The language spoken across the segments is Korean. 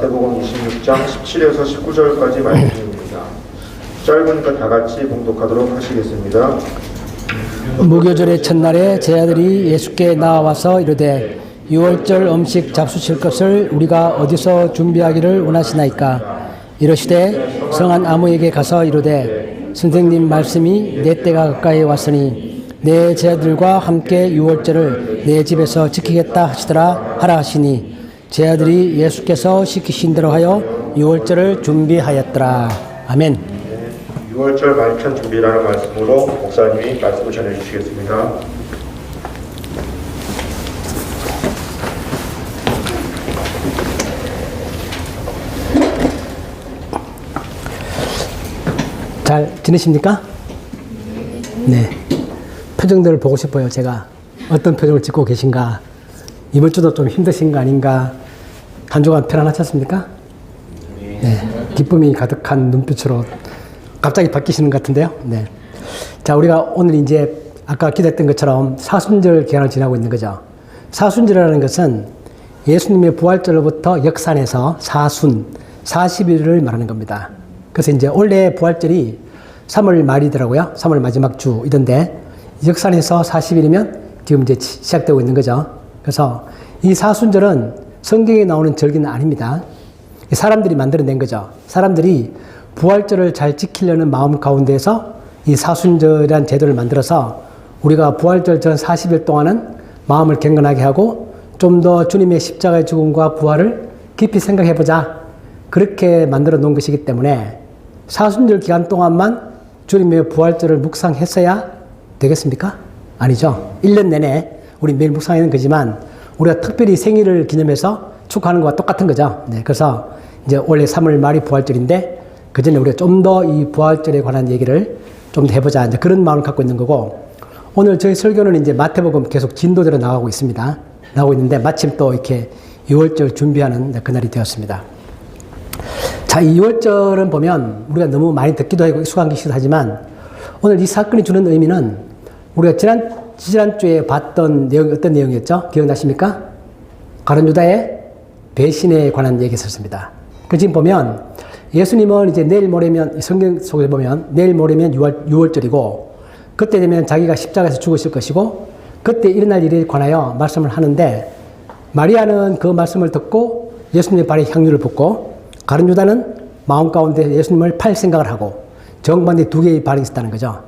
마태복음 26장 17에서 19절까지 말씀입니다. 짧으니까 다 같이 봉독하도록 하시겠습니다. 무교절의 첫날에 제 아들이 예수께 나와서 이르되 유월절 음식 잡수실 것을 우리가 어디서 준비하기를 원하시나이까? 이르시되 성한 아무에게 가서 이르되 선생님 말씀이 내 때가 가까이 왔으니 내 제아들과 함께 유월절을 내 집에서 지키겠다 하시더라 하라 하시니 제 아들이 예수께서 시키신 대로 하여 유월절을 준비하였더라. 아멘. 6월절 만찬 준비라는 말씀으로 목사님이 말씀을 전해주시겠습니다. 잘 지내십니까? 네. 표정들을 보고 싶어요. 제가 어떤 표정을 짓고 계신가. 이번 주도 좀 힘드신 거 아닌가. 한 주간 편안하셨습니까? 네. 기쁨이 가득한 눈빛으로 갑자기 바뀌시는 것 같은데요. 네. 자, 우리가 오늘 이제 아까 기대했던 것처럼 사순절 기간을 지나고 있는 거죠. 사순절이라는 것은 예수님의 부활절로부터 역산해서 사순, 40일을 말하는 겁니다. 그래서 이제 원래 부활절이 3월 말이더라고요. 3월 마지막 주이던데 역산해서 40일이면 지금 이제 시작되고 있는 거죠. 그래서 이 사순절은 성경에 나오는 절기는 아닙니다. 사람들이 만들어낸 거죠. 사람들이 부활절을 잘 지키려는 마음 가운데에서 이 사순절이라는 제도를 만들어서 우리가 부활절 전 40일 동안은 마음을 경건하게 하고 좀 더 주님의 십자가의 죽음과 부활을 깊이 생각해보자. 그렇게 만들어 놓은 것이기 때문에 사순절 기간 동안만 주님의 부활절을 묵상했어야 되겠습니까? 아니죠. 1년 내내 우리 매일 묵상하는 거지만 우리가 특별히 생일을 기념해서 축하하는 것과 똑같은 거죠. 네, 그래서 이제 원래 3월 말이 부활절인데 그 전에 우리가 좀 더 이 부활절에 관한 얘기를 좀 더 해보자. 이제 그런 마음을 갖고 있는 거고, 오늘 저희 설교는 이제 마태복음 계속 진도대로 나가고 있습니다. 나가고 있는데 마침 또 이렇게 6월절 준비하는 그날이 되었습니다. 자, 이 6월절은 보면 우리가 너무 많이 듣기도 하고 익숙한 것이기도 하지만 오늘 이 사건이 주는 의미는 우리가 지난주에 봤던 내용이 어떤 내용이었죠? 기억나십니까? 가룟 유다의 배신에 관한 얘기가 있었습니다. 그 지금 보면 예수님은 이제 내일 모레면 성경 속에 보면 내일 모레면 6월절이고 그때 되면 자기가 십자가에서 죽으실 것이고 그때 일어날 일에 관하여 말씀을 하는데 마리아는 그 말씀을 듣고 예수님의 발에 향유를 붓고 가룟 유다는 마음 가운데 예수님을 팔 생각을 하고 정반대 두 개의 반응이 있었다는 거죠.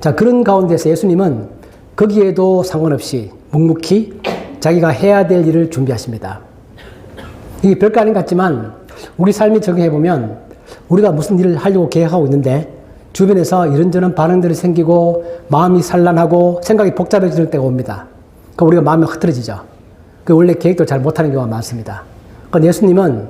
자, 그런 가운데서 예수님은 거기에도 상관없이 묵묵히 자기가 해야 될 일을 준비하십니다. 이게 별거 아닌 것 같지만 우리 삶에 적용해보면 우리가 무슨 일을 하려고 계획하고 있는데 주변에서 이런저런 반응들이 생기고 마음이 산란하고 생각이 복잡해지는 때가 옵니다. 그러니까 우리가 마음이 흐트러지죠. 원래 계획도 잘 못하는 경우가 많습니다. 그러니까 예수님은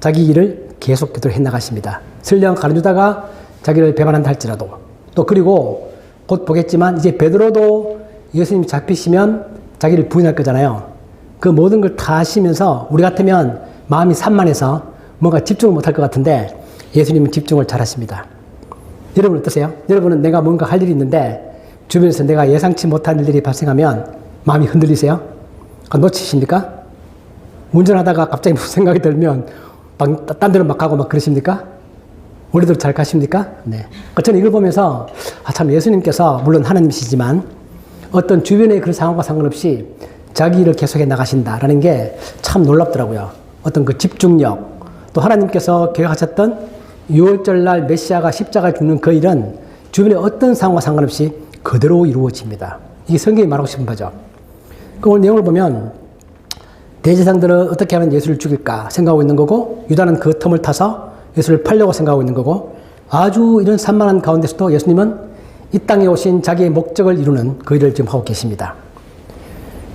자기 일을 계속 그대로 해나가십니다. 설령 가룟 유다가 자기를 배반한다 할지라도 또 그리고 곧 보겠지만 이제 베드로도 예수님이 잡히시면 자기를 부인할 거잖아요. 그 모든 걸 다 하시면서 우리 같으면 마음이 산만해서 뭔가 집중을 못할 것 같은데 예수님은 집중을 잘 하십니다. 여러분 어떠세요? 여러분은 내가 뭔가 할 일이 있는데 주변에서 내가 예상치 못한 일들이 발생하면 마음이 흔들리세요? 놓치십니까? 운전하다가 갑자기 무슨 생각이 들면 딴 데로 막 가고 막 그러십니까? 원래대로 잘 가십니까? 네. 저는 이걸 보면서 참 예수님께서 물론 하나님이시지만 어떤 주변의 그런 상황과 상관없이 자기 일을 계속해 나가신다라는 게 참 놀랍더라고요. 어떤 그 집중력, 또 하나님께서 계획하셨던 6월절 날 메시아가 십자가에 죽는 그 일은 주변의 어떤 상황과 상관없이 그대로 이루어집니다. 이게 성경이 말하고 싶은 거죠. 그 오늘 내용을 보면 대제사장들은 어떻게 하면 예수를 죽일까 생각하고 있는 거고 유다는 그 틈을 타서 예수를 팔려고 생각하고 있는 거고 아주 이런 산만한 가운데서도 예수님은 이 땅에 오신 자기의 목적을 이루는 그 일을 지금 하고 계십니다.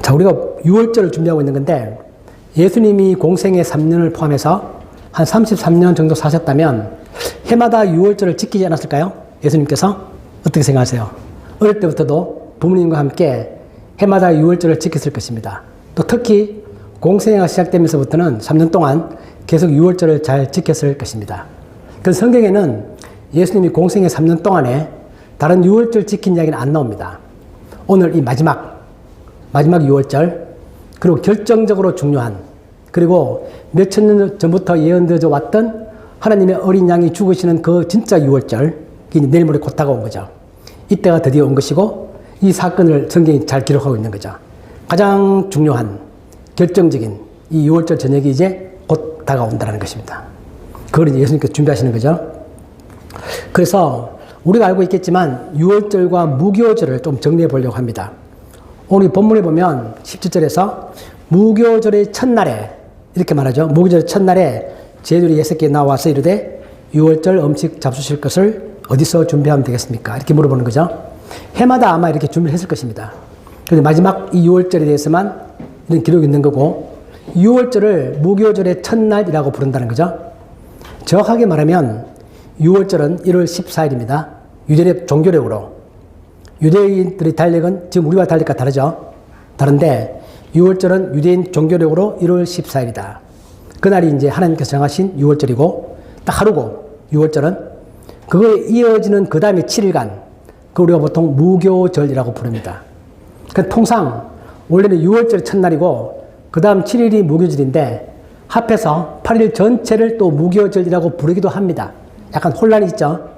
자, 우리가 6월절을 준비하고 있는 건데 예수님이 공생의 3년을 포함해서 한 33년 정도 사셨다면 해마다 6월절을 지키지 않았을까요? 예수님께서 어떻게 생각하세요? 어릴 때부터도 부모님과 함께 해마다 6월절을 지켰을 것입니다. 또 특히 공생애가 시작되면서부터는 3년 동안 계속 6월절을 잘 지켰을 것입니다. 그 성경에는 예수님이 공생애 3년 동안에 다른 6월절 지킨 이야기는 안 나옵니다. 오늘 이 마지막 6월절 그리고 결정적으로 중요한 그리고 몇천 년 전부터 예언되어 왔던 하나님의 어린 양이 죽으시는 그 진짜 6월절, 내일 모레 곧 다가온 거죠. 이때가 드디어 온 것이고 이 사건을 성경이 잘 기록하고 있는 거죠. 가장 중요한 결정적인 이 6월절 저녁이 이제 곧 다가온다는 것입니다. 그걸 이제 예수님께서 준비하시는 거죠. 그래서 우리가 알고 있겠지만 6월절과 무교절을 좀 정리해 보려고 합니다. 오늘 본문에 보면 17절에서 무교절의 첫날에 이렇게 말하죠. 무교절의 첫날에 제들이 6개 나와서 이르되 6월절 음식 잡수실 것을 어디서 준비하면 되겠습니까? 이렇게 물어보는 거죠. 해마다 아마 이렇게 준비를 했을 것입니다. 그런데 마지막 이 6월절에 대해서만 이런 기록이 있는 거고 6월절을 무교절의 첫날이라고 부른다는 거죠. 정확하게 말하면 6월절은 1월 14일입니다. 유대력 종교력으로. 유대인들의 달력은 지금 우리와 달력과 다르죠. 다른데 6월절은 유대인 종교력으로 1월 14일이다. 그날이 이제 하나님께서 정하신 6월절이고 딱 하루고 6월절은 그거에 이어지는 그 다음에 7일간 그 우리가 보통 무교절이라고 부릅니다. 그러니까 통상 원래는 6월절이 첫날이고 그 다음 7일이 무교절인데 합해서 8일 전체를 또 무교절이라고 부르기도 합니다. 약간 혼란이 있죠.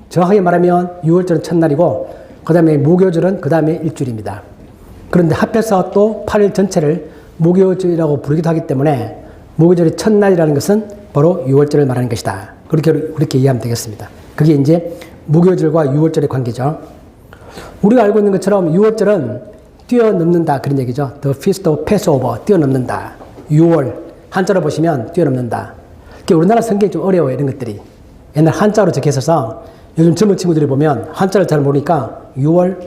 정확하게 말하면 6월절은 첫날이고 그 다음에 무교절은 그 다음에 일주일입니다. 그런데 합해서 또 8일 전체를 무교절이라고 부르기도 하기 때문에 무교절의 첫날이라는 것은 바로 6월절을 말하는 것이다. 그렇게 이해하면 되겠습니다. 그게 이제 무교절과 6월절의 관계죠. 우리가 알고 있는 것처럼 6월절은 뛰어넘는다 그런 얘기죠. The Feast of Passover, 뛰어넘는다. 6월, 한자로 보시면 뛰어넘는다. 우리나라 성경이 좀 어려워요, 이런 것들이. 옛날 한자로 적혀 있어서 요즘 젊은 친구들이 보면 한자를 잘 모르니까 6월,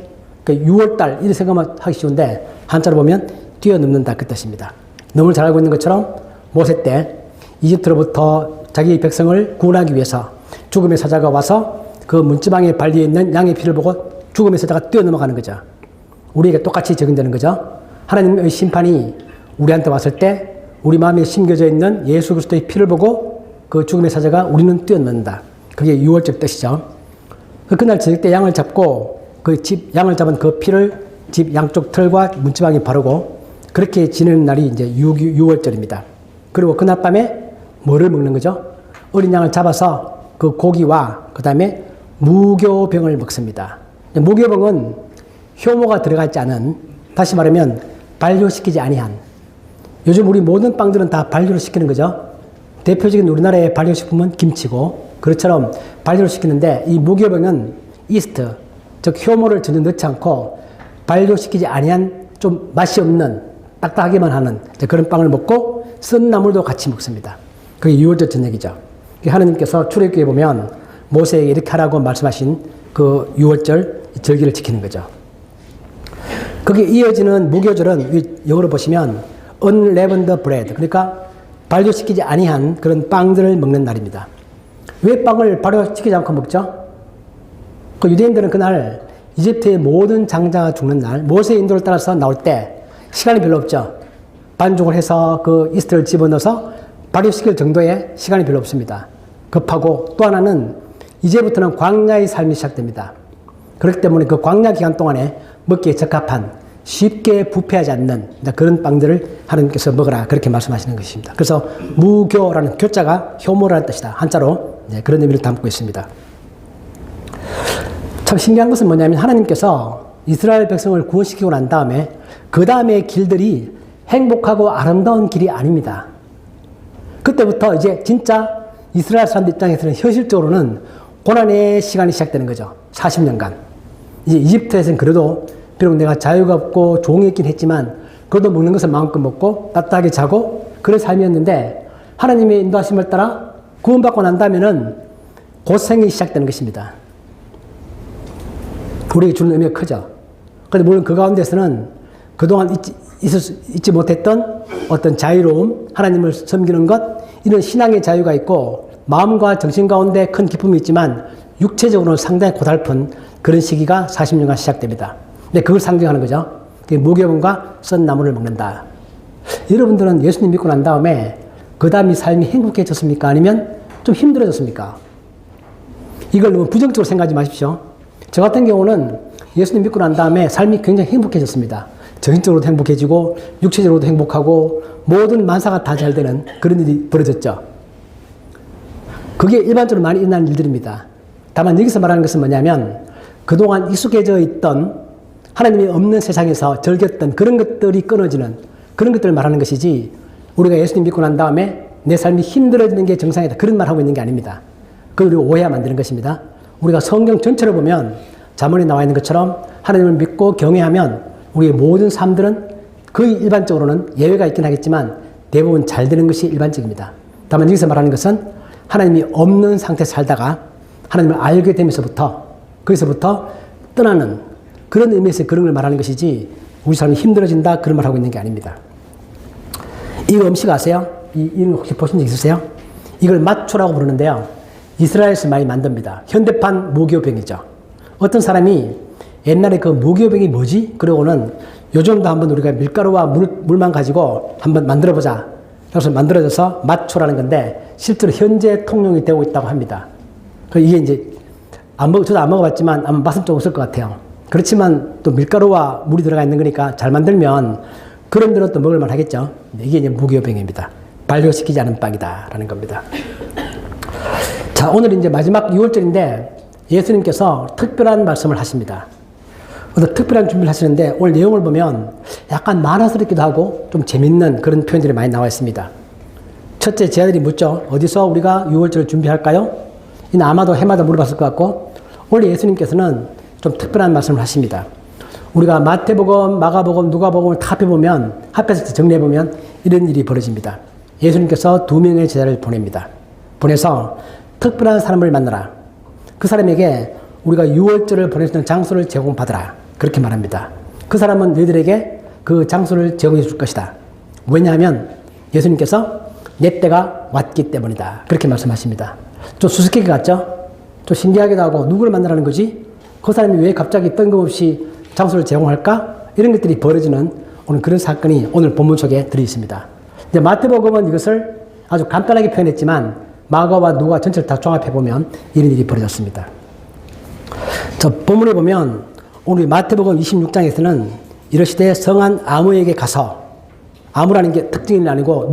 그러니까 6월달 이런 생각만 하기 쉬운데 한자로 보면 뛰어넘는다 그 뜻입니다. 너무 잘 알고 있는 것처럼 모세 때 이집트로부터 자기 백성을 구원하기 위해서 죽음의 사자가 와서 그 문지방에 발리에 있는 양의 피를 보고 죽음의 사자가 뛰어넘어가는 거죠. 우리에게 똑같이 적용되는 거죠. 하나님의 심판이 우리한테 왔을 때 우리 마음에 심겨져 있는 예수 그리스도의 피를 보고 그 죽음의 사자가 우리는 뛰어넘는다. 그게 6월절 뜻이죠. 그날 저녁 때 양을 잡고 양을 잡은 그 피를 집 양쪽 털과 문지방에 바르고 그렇게 지내는 날이 이제 6월절입니다. 그리고 그날 밤에 뭐를 먹는 거죠? 어린 양을 잡아서 그 고기와 그 다음에 무교병을 먹습니다. 무교병은 효모가 들어가 있지 않은, 다시 말하면 발효시키지 아니한. 요즘 우리 모든 빵들은 다 발효를 시키는 거죠. 대표적인 우리나라의 발효식품은 김치고, 그것처럼 발효를 시키는데 이 무교병은 이스트, 즉 효모를 전혀 넣지 않고 발효시키지 아니한 좀 맛이 없는 딱딱하게만 하는 그런 빵을 먹고 쓴 나물도 같이 먹습니다. 그게 6월절 저녁이죠. 하나님께서 출애굽기에 보면 모세에게 이렇게 하라고 말씀하신 그 6월절 절기를 지키는 거죠. 거기에 이어지는 무교절은 영어로 보시면 unleavened bread, 그러니까 발효시키지 아니한 그런 빵들을 먹는 날입니다. 왜 빵을 발효시키지 않고 먹죠? 그 유대인들은 그날 이집트의 모든 장자가 죽는 날, 모세의 인도를 따라서 나올 때 시간이 별로 없죠. 반죽을 해서 그 이스트를 집어넣어서 발효시킬 정도의 시간이 별로 없습니다. 급하고 또 하나는 이제부터는 광야의 삶이 시작됩니다. 그렇기 때문에 그 광야 기간 동안에 먹기에 적합한 쉽게 부패하지 않는 그런 빵들을 하나님께서 먹으라 그렇게 말씀하시는 것입니다. 그래서 무교라는 교자가 효모라는 뜻이다. 한자로 그런 의미를 담고 있습니다. 참 신기한 것은 뭐냐면 하나님께서 이스라엘 백성을 구원시키고 난 다음에 그 다음의 길들이 행복하고 아름다운 길이 아닙니다. 그때부터 이제 진짜 이스라엘 사람들 입장에서는 현실적으로는 고난의 시간이 시작되는 거죠. 40년간. 이제 이집트에서는 그래도 비록 내가 자유가 없고 종이었긴 했지만 그래도 먹는 것을 마음껏 먹고 따뜻하게 자고 그런 삶이었는데 하나님의 인도하심을 따라 구원받고 난다면은 고생이 시작되는 것입니다. 우리에게 주는 의미가 크죠. 그런데 물론 그 가운데서는 그동안 잊지 못했던 어떤 자유로움, 하나님을 섬기는 것, 이런 신앙의 자유가 있고 마음과 정신 가운데 큰 기쁨이 있지만 육체적으로는 상당히 고달픈 그런 시기가 40년간 시작됩니다. 근데 그걸 상징하는 거죠. 무교병과 썬 나물을 먹는다. 여러분들은 예수님 믿고 난 다음에 그 다음이 삶이 행복해졌습니까? 아니면 좀 힘들어졌습니까? 이걸 너무 부정적으로 생각하지 마십시오. 저 같은 경우는 예수님 믿고 난 다음에 삶이 굉장히 행복해졌습니다. 정신적으로도 행복해지고 육체적으로도 행복하고 모든 만사가 다 잘 되는 그런 일이 벌어졌죠. 그게 일반적으로 많이 일어나는 일들입니다. 다만 여기서 말하는 것은 뭐냐면 그동안 익숙해져 있던 하나님이 없는 세상에서 즐겼던 그런 것들이 끊어지는 그런 것들을 말하는 것이지 우리가 예수님 믿고 난 다음에 내 삶이 힘들어지는 게 정상이다. 그런 말 하고 있는 게 아닙니다. 그걸 오해하면 안 되는 것입니다. 우리가 성경 전체를 보면 잠언에 나와 있는 것처럼 하나님을 믿고 경외하면 우리의 모든 삶들은 거의 일반적으로는 예외가 있긴 하겠지만 대부분 잘 되는 것이 일반적입니다. 다만 여기서 말하는 것은 하나님이 없는 상태에서 살다가 하나님을 알게 되면서부터 거기서부터 떠나는 그런 의미에서 그런 걸 말하는 것이지 우리 삶이 힘들어진다 그런 말 하고 있는 게 아닙니다. 이 음식 아세요? 이거 혹시 보신 적 있으세요? 이걸 마초라고 부르는데요. 이스라엘에서 많이 만듭니다. 현대판 무교병이죠. 어떤 사람이 옛날에 그 무교병이 뭐지? 그러고는 요즘도 한번 우리가 밀가루와 물만 가지고 한번 만들어보자. 그래서 만들어져서 마초라는 건데 실제로 현재 통용이 되고 있다고 합니다. 이게 이제 저도 안 먹어봤지만 아마 맛은 좀 없을 것 같아요. 그렇지만 또 밀가루와 물이 들어가 있는 거니까 잘 만들면 그런 데로 또 먹을만 하겠죠. 이게 이제 무교병입니다. 발효시키지 않은 빵이다라는 겁니다. 자, 오늘 이제 마지막 6월절인데 예수님께서 특별한 말씀을 하십니다. 어떤 특별한 준비를 하시는데 오늘 내용을 보면 약간 만화스럽기도 하고 좀 재밌는 그런 표현들이 많이 나와 있습니다. 첫째, 제 아들이 묻죠. 어디서 우리가 6월절을 준비할까요? 이는 아마도 해마다 물어봤을 것 같고 오늘 예수님께서는 좀 특별한 말씀을 하십니다. 우리가 마태복음, 마가복음, 누가복음을 다 합해보면 합해서 정리해보면 이런 일이 벌어집니다. 예수님께서 2명의 제자를 보냅니다. 보내서 특별한 사람을 만나라. 그 사람에게 우리가 6월절을 보낼 수 있는 장소를 제공받으라. 그렇게 말합니다. 그 사람은 너희들에게 그 장소를 제공해 줄 것이다. 왜냐하면 예수님께서 내 때가 왔기 때문이다. 그렇게 말씀하십니다. 좀 수수께끼 같죠? 좀 신기하기도 하고 누구를 만나라는 거지? 그 사람이 왜 갑자기 뜬금없이 장소를 제공할까? 이런 것들이 벌어지는 오늘 그런 사건이 오늘 본문 속에 들어있습니다. 이제 마태복음은 이것을 아주 간단하게 표현했지만 마가와 누가 전체를 다 종합해보면 이런 일이 벌어졌습니다. 본문에 보면 오늘 마태복음 26장에서는 이러시되 성한 아무에게 가서 아무라는 게 특징이 아니고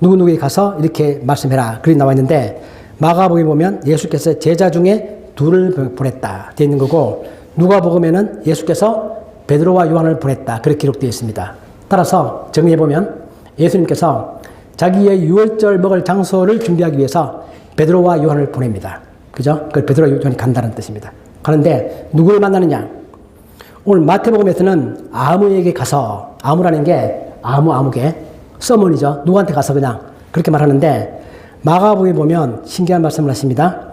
누구누구에게 가서 이렇게 말씀해라. 그렇게 나와 있는데 마가복음에 보면 예수께서 제자 중에 2를 보냈다 되어 있는 거고 누가복음에는 예수께서 베드로와 요한을 보냈다 그렇게 기록되어 있습니다. 따라서 정리해보면 예수님께서 자기의 6월절 먹을 장소를 준비하기 위해서 베드로와 요한을 보냅니다. 그죠? 그 베드로와 요한이 간다는 뜻입니다. 가는데 누구를 만나느냐? 오늘 마태복음에서는 아무에게 가서 아무라는 게 아무개 서문이죠. 누구한테 가서 그냥 그렇게 말하는데 마가복음에 보면 신기한 말씀을 하십니다.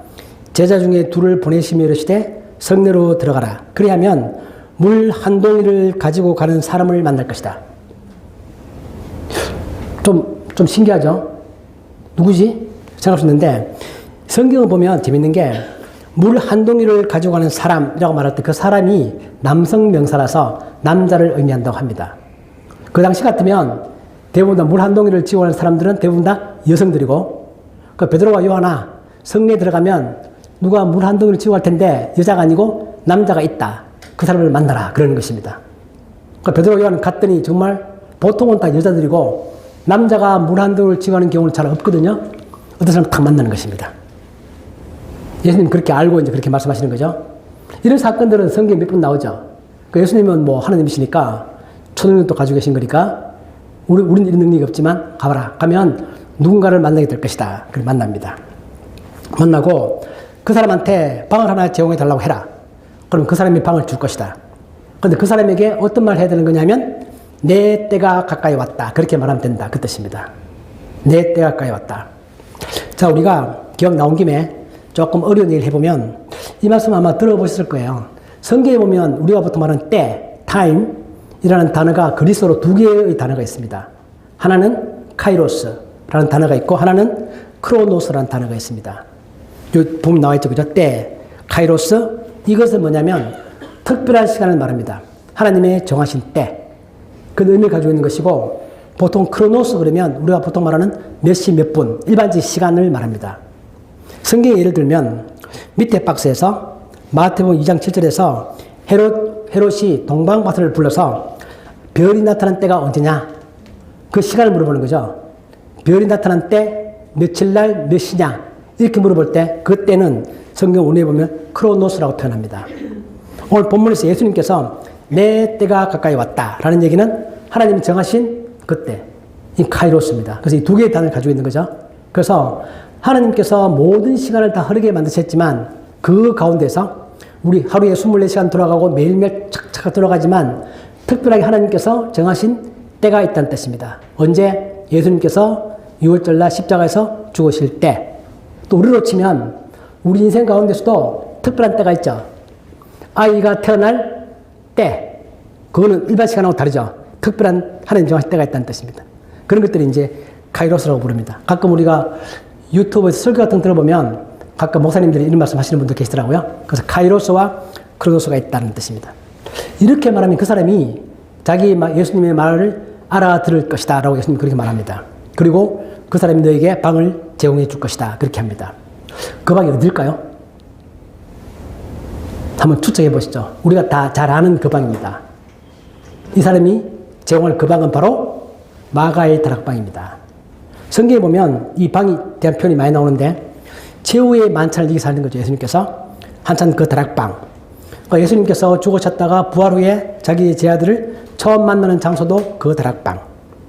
제자 중에 2를 보내시며 이르시되 성내로 들어가라. 그리하면 물 한 동이를 가지고 가는 사람을 만날 것이다. 좀 신기하죠? 누구지? 생각하셨는데 성경을 보면 재밌는 게 물 한 동이를 가지고 가는 사람이라고 말할 때 그 사람이 남성 명사라서 남자를 의미한다고 합니다. 그 당시 같으면 대부분 다 물 한 동이를 지고 가는 사람들은 대부분 다 여성들이고 그 베드로와 요한아 성내에 들어가면 누가 물 한 동이를 지고 갈 텐데 여자가 아니고 남자가 있다. 그 사람을 만나라. 그러는 것입니다. 그 베드로와 요한은 갔더니 정말 보통은 다 여자들이고 남자가 물 한 동이를 지고 가는 경우는 잘 없거든요. 어떤 사람 딱 만나는 것입니다. 예수님 그렇게 알고 이제 그렇게 말씀하시는 거죠. 이런 사건들은 성경에 몇 번 나오죠. 그 예수님은 뭐 하나님이시니까 초능력도 가지고 계신 거니까 우리는 이런 능력이 없지만 가봐라. 가면 누군가를 만나게 될 것이다. 그걸 만납니다. 만나고 그 사람한테 방을 하나 제공해 달라고 해라. 그럼 그 사람이 방을 줄 것이다. 그런데 그 사람에게 어떤 말을 해야 되는 거냐면 내 때가 가까이 왔다. 그렇게 말하면 된다. 그 뜻입니다. 내 때가 가까이 왔다. 자, 우리가 기억 나온 김에 조금 어려운 얘기를 해보면 이 말씀 아마 들어보셨을 거예요. 성경에 보면 우리가 보통 말하는 때, time이라는 단어가 그리스어로 2개의 단어가 있습니다. 하나는 카이로스라는 단어가 있고 하나는 크로노스라는 단어가 있습니다. 여기 보면 나와 있죠. 그죠? 때, 카이로스. 이것은 뭐냐면 특별한 시간을 말합니다. 하나님의 정하신 때. 그 의미를 가지고 있는 것이고 보통 크로노스 그러면 우리가 보통 말하는 몇 시 몇 분 일반적 시간을 말합니다. 성경에 예를 들면 밑에 박스에서 마태복음 2장 7절에서 헤롯이 동방바스를 불러서 별이 나타난 때가 언제냐? 그 시간을 물어보는 거죠. 별이 나타난 때 며칠 날 몇 시냐? 이렇게 물어볼 때 그때는 성경 원어에 보면 크로노스라고 표현합니다. 오늘 본문에서 예수님께서 내 때가 가까이 왔다라는 얘기는 하나님이 정하신 그때, 이 카이로스입니다. 그래서 이 두 개의 단어를 가지고 있는 거죠. 그래서 하나님께서 모든 시간을 다 흐르게 만드셨지만 그 가운데서 우리 하루에 24시간 돌아가고 매일매일 착착 돌아가지만 특별하게 하나님께서 정하신 때가 있다는 뜻입니다. 언제? 예수님께서 6월절 날 십자가에서 죽으실 때. 또 우리로 치면 우리 인생 가운데서도 특별한 때가 있죠. 아이가 태어날 때. 그거는 일반 시간하고 다르죠. 특별한 하나님 정하신 때가 있다는 뜻입니다. 그런 것들이 이제 카이로스라고 부릅니다. 가끔 우리가 유튜브에서 설교 같은 거 들어보면 가끔 목사님들이 이런 말씀 하시는 분도 계시더라고요. 그래서 카이로스와 크로노스가 있다는 뜻입니다. 이렇게 말하면 그 사람이 자기 예수님의 말을 알아들을 것이다 라고 예수님이 그렇게 말합니다. 그리고 그 사람이 너에게 방을 제공해 줄 것이다 그렇게 합니다. 그 방이 어딜까요? 한번 추측해 보시죠. 우리가 다 잘 아는 그 방입니다. 이 사람이 제공할 그 방은 바로 마가의 다락방입니다. 성경에 보면 이 방에 대한 표현이 많이 나오는데 최후의 만찬을 이기서 하는 거죠. 예수님께서 한참 그 다락방. 그러니까 예수님께서 죽으셨다가 부활 후에 자기 제자들을 처음 만나는 장소도 그 다락방.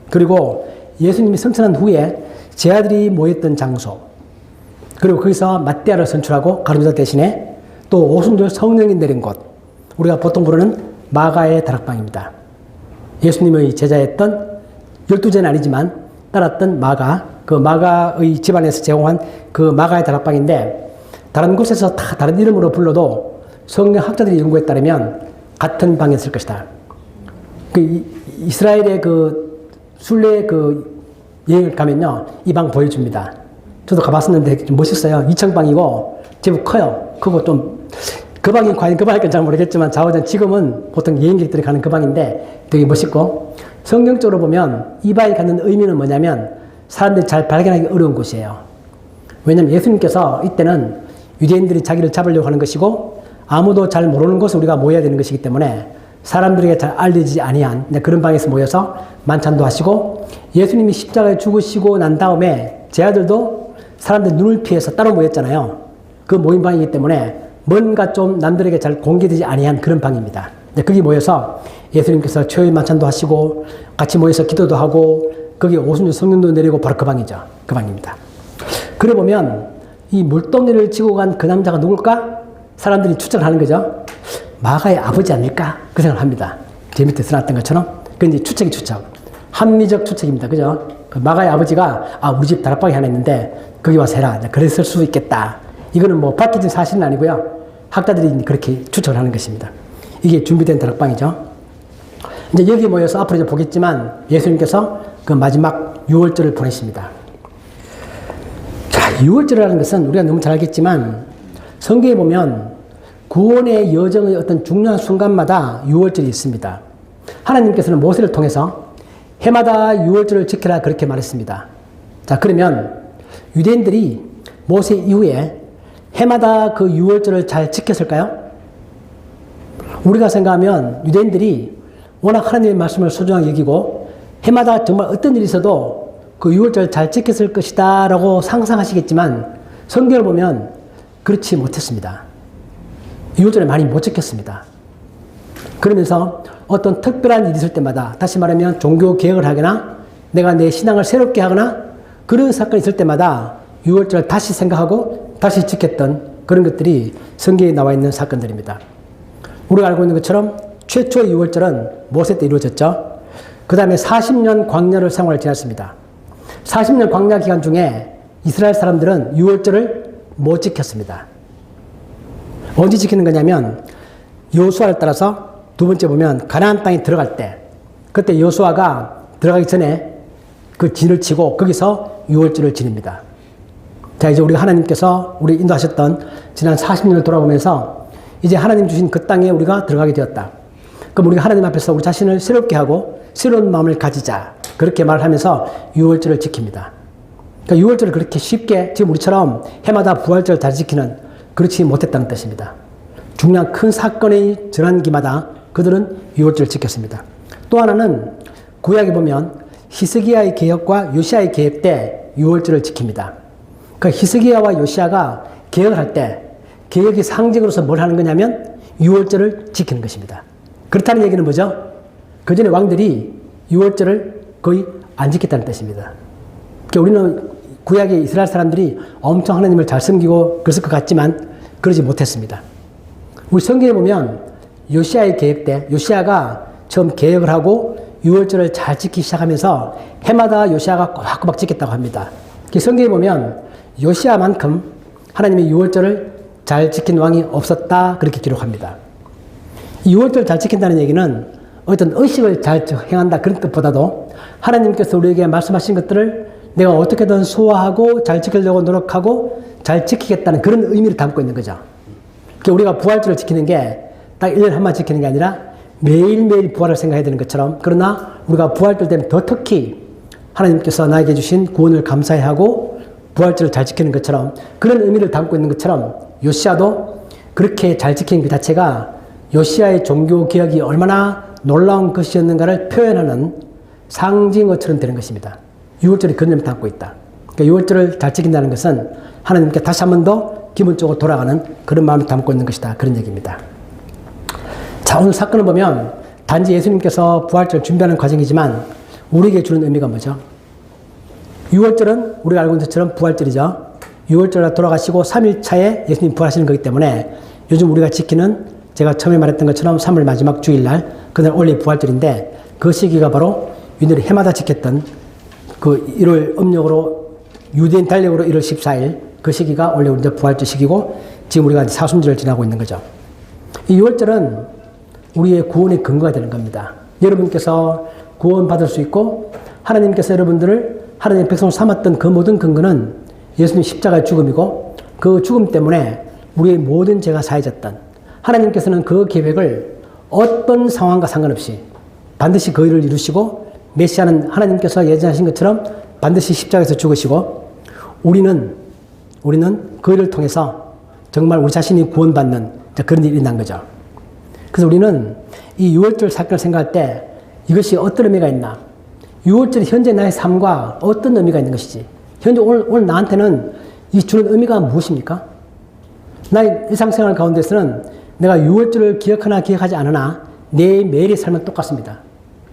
그리고 예수님이 승천한 후에 제자들이 모였던 장소. 그리고 거기서 맏대아를 선출하고 가룟유다 대신에 또 오순절 성령이 내린 곳. 우리가 보통 부르는 마가의 다락방입니다. 예수님의 제자였던 12제는 아니지만 따랐던 마가, 그 마가의 집안에서 제공한 그 마가의 다락방인데 다른 곳에서 다 다른 이름으로 불러도 성경 학자들의 연구에 따르면 같은 방이었을 것이다. 그 이스라엘의 그 순례 그 여행을 가면요, 이 방 보여줍니다. 저도 가봤었는데 좀 멋있어요. 2층 방이고 제법 커요. 크고 좀 그 방이 과연 그 방일까 잘 모르겠지만 좌우전 지금은 보통 여행객들이 가는 그 방인데 되게 멋있고 성경적으로 보면 이 방이 갖는 의미는 뭐냐면 사람들이 잘 발견하기 어려운 곳이에요. 왜냐하면 예수님께서 이때는 유대인들이 자기를 잡으려고 하는 것이고 아무도 잘 모르는 곳에 우리가 모여야 되는 것이기 때문에 사람들에게 잘 알려지지 아니한 그런 방에서 모여서 만찬도 하시고 예수님이 십자가에 죽으시고 난 다음에 제자들도 사람들 눈을 피해서 따로 모였잖아요. 그 모임 방이기 때문에 뭔가 좀 남들에게 잘 공개되지 아니한 그런 방입니다. 거기 모여서 예수님께서 최후의 만찬도 하시고 같이 모여서 기도도 하고 거기 오순절 성령도 내리고 바로 그 방이죠. 그 방입니다. 그래 보면 이 물동이를 지고 간 그 남자가 누굴까? 사람들이 추측을 하는 거죠. 마가의 아버지 아닐까? 그 생각을 합니다. 제 밑에 써놨던 것처럼. 그 이제 추측이 추측. 합리적 추측입니다. 그죠? 그 마가의 아버지가 우리 집 다락방이 하나 있는데 거기 와서 해라. 그랬을 수도 있겠다. 이거는 뭐 밝혀진 사실은 아니고요. 학자들이 그렇게 추측을 하는 것입니다. 이게 준비된 다락방이죠. 이제 여기 모여서 앞으로 이제 보겠지만 예수님께서 그 마지막 유월절을 보내십니다. 자, 유월절이라는 것은 우리가 너무 잘 알겠지만 성경에 보면 구원의 여정의 어떤 중요한 순간마다 유월절이 있습니다. 하나님께서는 모세를 통해서 해마다 유월절을 지켜라 그렇게 말했습니다. 자, 그러면 유대인들이 모세 이후에 해마다 그 유월절을 잘 지켰을까요? 우리가 생각하면 유대인들이 워낙 하나님의 말씀을 소중하게 여기고 해마다 정말 어떤 일이 있어도 그 유월절 잘 지켰을 것이다 라고 상상하시겠지만 성경을 보면 그렇지 못했습니다. 유월절을 많이 못 지켰습니다. 그러면서 어떤 특별한 일이 있을 때마다 다시 말하면 종교 개혁을 하거나 내가 내 신앙을 새롭게 하거나 그런 사건이 있을 때마다 유월절을 다시 생각하고 다시 지켰던 그런 것들이 성경에 나와 있는 사건들입니다. 우리가 알고 있는 것처럼 최초의 유월절은 모세 때 이루어졌죠. 그 다음에 40년 광야를 생활을 지났습니다. 40년 광야 기간 중에 이스라엘 사람들은 유월절을 못 지켰습니다. 언제 지키는 거냐면 여호수아를 따라서 두 번째 보면 가나안 땅에 들어갈 때 그때 여호수아가 들어가기 전에 그 진을 치고 거기서 유월절을 지냅니다. 자, 이제 우리가 하나님께서 우리 인도하셨던 지난 40년을 돌아보면서 이제 하나님 주신 그 땅에 우리가 들어가게 되었다. 그럼 우리가 하나님 앞에서 우리 자신을 새롭게 하고 새로운 마음을 가지자. 그렇게 말을 하면서 유월절을 지킵니다. 그러니까 유월절을 그렇게 쉽게 지금 우리처럼 해마다 부활절을 잘 지키는 그렇지 못했다는 뜻입니다. 중요한 큰 사건의 전환기마다 그들은 유월절을 지켰습니다. 또 하나는 구약에 보면 히스기야의 개혁과 요시야의 개혁 때 유월절을 지킵니다. 그 히스기야와 요시야가 개혁을 할 때 개혁의 상징으로서 뭘 하는 거냐면 유월절을 지키는 것입니다. 그렇다는 얘기는 뭐죠? 그 전에 왕들이 유월절을 거의 안 지켰다는 뜻입니다. 그러니까 우리는 구약의 이스라엘 사람들이 엄청 하나님을 잘 섬기고 그랬을 것 같지만 그러지 못했습니다. 우리 성경에 보면 요시야의 개혁 때 요시야가 처음 개혁을 하고 유월절을 잘 지키기 시작하면서 해마다 요시야가 꼬박꼬박 지켰다고 합니다. 성경에 보면 요시야만큼 하나님의 유월절을 잘 지킨 왕이 없었다 그렇게 기록합니다. 이 유월절을 잘 지킨다는 얘기는 어떤 의식을 잘 행한다 그런 뜻보다도 하나님께서 우리에게 말씀하신 것들을 내가 어떻게든 소화하고 잘 지키려고 노력하고 잘 지키겠다는 그런 의미를 담고 있는 거죠. 그러니까 우리가 부활절을 지키는 게 딱 1년에 한 번 지키는 게 아니라 매일매일 부활을 생각해야 되는 것처럼, 그러나 우리가 부활절 때는 더 특히 하나님께서 나에게 주신 구원을 감사해하고 부활절을 잘 지키는 것처럼 그런 의미를 담고 있는 것처럼 요시야도 그렇게 잘 지킨 그 자체가 요시야의 종교 개혁이 얼마나 놀라운 것이었는가를 표현하는 상징인 것처럼 되는 것입니다. 유월절이 그런 의미를 담고 있다. 그러니까 유월절을 잘 지킨다는 것은 하나님께 다시 한 번 더 기본적으로 돌아가는 그런 마음을 담고 있는 것이다. 그런 얘기입니다. 자, 오늘 사건을 보면 단지 예수님께서 부활절을 준비하는 과정이지만 우리에게 주는 의미가 뭐죠? 유월절은 우리가 알고 있는 것처럼 부활절이죠. 유월절에 돌아가시고 3일차에 예수님 부활하시는 거기 때문에 요즘 우리가 지키는, 제가 처음에 말했던 것처럼 3월 마지막 주일날, 그날 원래 부활절인데 그 시기가 바로 유대인들이 해마다 지켰던 그 1월 음력으로 유대인 달력으로 1월 14일 그 시기가 원래 우리 부활절 시기고 지금 우리가 사순절을 지나고 있는 거죠. 이 유월절은 우리의 구원의 근거가 되는 겁니다. 여러분께서 구원받을 수 있고 하나님께서 여러분들을 하나님의 백성을 삼았던 그 모든 근거는 예수님 십자가의 죽음이고 그 죽음 때문에 우리의 모든 죄가 사해졌던, 하나님께서는 그 계획을 어떤 상황과 상관없이 반드시 그 일을 이루시고 메시아는 하나님께서 예정하신 것처럼 반드시 십자가에서 죽으시고 우리는 그 일을 통해서 정말 우리 자신이 구원받는 그런 일이 난 거죠. 그래서 우리는 이 유월절 사건을 생각할 때 이것이 어떤 의미가 있나? 유월절이 현재 나의 삶과 어떤 의미가 있는 것이지? 현재 오늘 나한테는 이 주는 의미가 무엇입니까? 나의 일상생활 가운데서는 내가 유월절을 기억하나 기억하지 않으나 내 매일의 삶은 똑같습니다.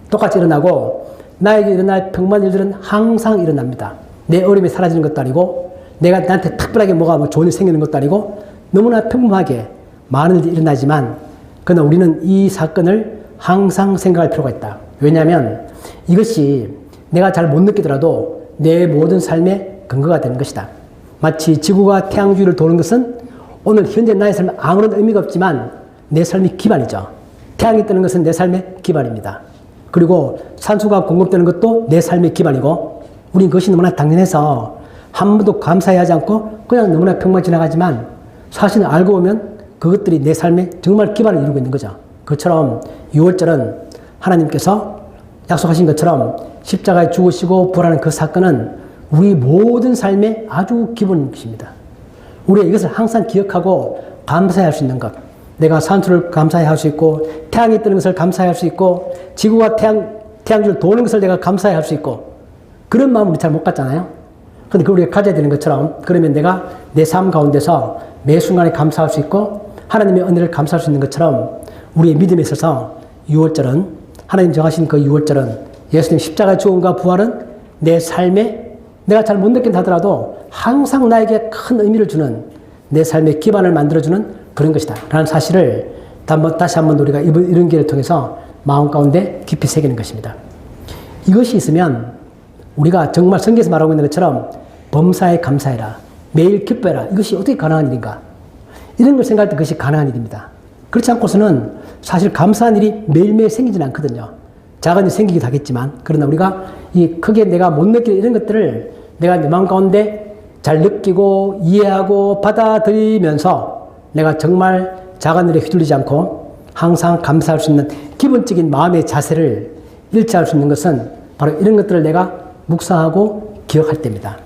똑같이 일어나고 나에게 일어날 평범한 일들은 항상 일어납니다. 내 어려움이 사라지는 것도 아니고 내가 나한테 특별하게 뭐가 좋은 일이 생기는 것도 아니고 너무나 평범하게 많은 일이 일어나지만 그러나 우리는 이 사건을 항상 생각할 필요가 있다. 왜냐하면 이것이 내가 잘 못 느끼더라도 내 모든 삶의 근거가 되는 것이다. 마치 지구가 태양 주위를 도는 것은 오늘 현재 나의 삶에 아무런 의미가 없지만 내 삶의 기반이죠. 태양이 뜨는 것은 내 삶의 기반입니다. 그리고 산소가 공급되는 것도 내 삶의 기반이고 우린 그것이 너무나 당연해서 한 번도 감사해하지 않고 그냥 너무나 평범하게 지나가지만 사실은 알고 보면 그것들이 내 삶의 정말 기반을 이루고 있는 거죠. 그처럼 유월절은 하나님께서 약속하신 것처럼 십자가에 죽으시고 부활하는 그 사건은 우리 모든 삶의 아주 기본인 것입니다. 우리가 이것을 항상 기억하고 감사할 수 있는 것. 내가 산소를 감사할 수 있고 태양이 뜨는 것을 감사할 수 있고 지구가 태양주를 도는 것을 내가 감사할 수 있고 그런 마음을 우리 잘 못 갖잖아요. 그런데 그걸 우리가 가져야 되는 것처럼 그러면 내가 내 삶 가운데서 매 순간에 감사할 수 있고 하나님의 은혜를 감사할 수 있는 것처럼 우리의 믿음에 있어서 유월절은, 하나님 정하신 그 유월절은 예수님 십자가의 죽음과 부활은 내 삶에 내가 잘 못 느낀다 하더라도 항상 나에게 큰 의미를 주는 내 삶의 기반을 만들어주는 그런 것이다 라는 사실을 다시 한번 우리가 이런 기회를 통해서 마음 가운데 깊이 새기는 것입니다. 이것이 있으면 우리가 정말 성경에서 말하고 있는 것처럼 범사에 감사해라, 매일 기뻐해라, 이것이 어떻게 가능한 일인가? 이런 걸 생각할 때 그것이 가능한 일입니다. 그렇지 않고서는 사실 감사한 일이 매일매일 생기지는 않거든요. 작은 일이 생기기도 하겠지만, 그러나 우리가 이 크게 내가 못 느끼는 이런 것들을 내가 내 마음 가운데 잘 느끼고 이해하고 받아들이면서 내가 정말 작은 일에 휘둘리지 않고 항상 감사할 수 있는 기본적인 마음의 자세를 일치할 수 있는 것은 바로 이런 것들을 내가 묵상하고 기억할 때입니다.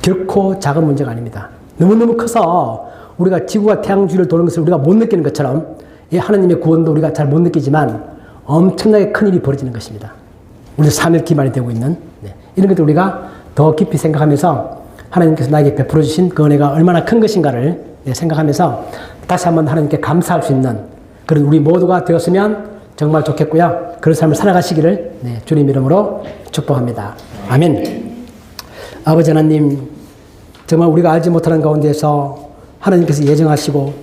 결코 작은 문제가 아닙니다. 너무너무 커서 우리가 지구가 태양 주위를 도는 것을 우리가 못 느끼는 것처럼 이 하나님의 구원도 우리가 잘 못 느끼지만 엄청나게 큰 일이 벌어지는 것입니다. 우리 삶의 기반이 되고 있는 이런 것들 우리가 더 깊이 생각하면서 하나님께서 나에게 베풀어 주신 그 은혜가 얼마나 큰 것인가를 생각하면서 다시 한번 하나님께 감사할 수 있는 그런 우리 모두가 되었으면 정말 좋겠고요. 그런 삶을 살아가시기를 주님 이름으로 축복합니다. 아멘. 아버지 하나님, 정말 우리가 알지 못하는 가운데서 하나님께서 예정하시고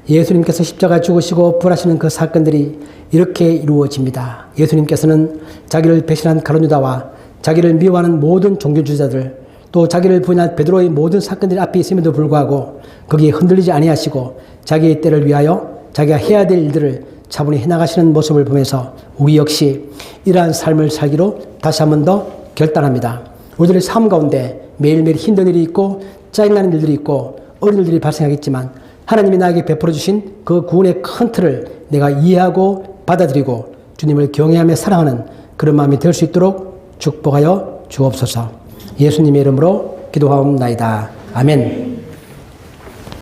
예수님께서 십자가 죽으시고 부활하시는 그 사건들이 이렇게 이루어집니다. 예수님께서는 자기를 배신한 가룟 유다와 자기를 미워하는 모든 종교주의자들, 또 자기를 부인한 베드로의 모든 사건들이 앞에 있음에도 불구하고 거기에 흔들리지 아니하시고 자기의 때를 위하여 자기가 해야 될 일들을 차분히 해나가시는 모습을 보면서 우리 역시 이러한 삶을 살기로 다시 한 번 더 결단합니다. 우리들의 삶 가운데 매일매일 힘든 일이 있고 짜증나는 일들이 있고 어려운 일들이 발생하겠지만 하나님이 나에게 베풀어 주신 그 구원의 큰 틀을 내가 이해하고 받아들이고 주님을 경외하며 사랑하는 그런 마음이 될 수 있도록 축복하여 주옵소서. 예수님의 이름으로 기도하옵나이다. 아멘.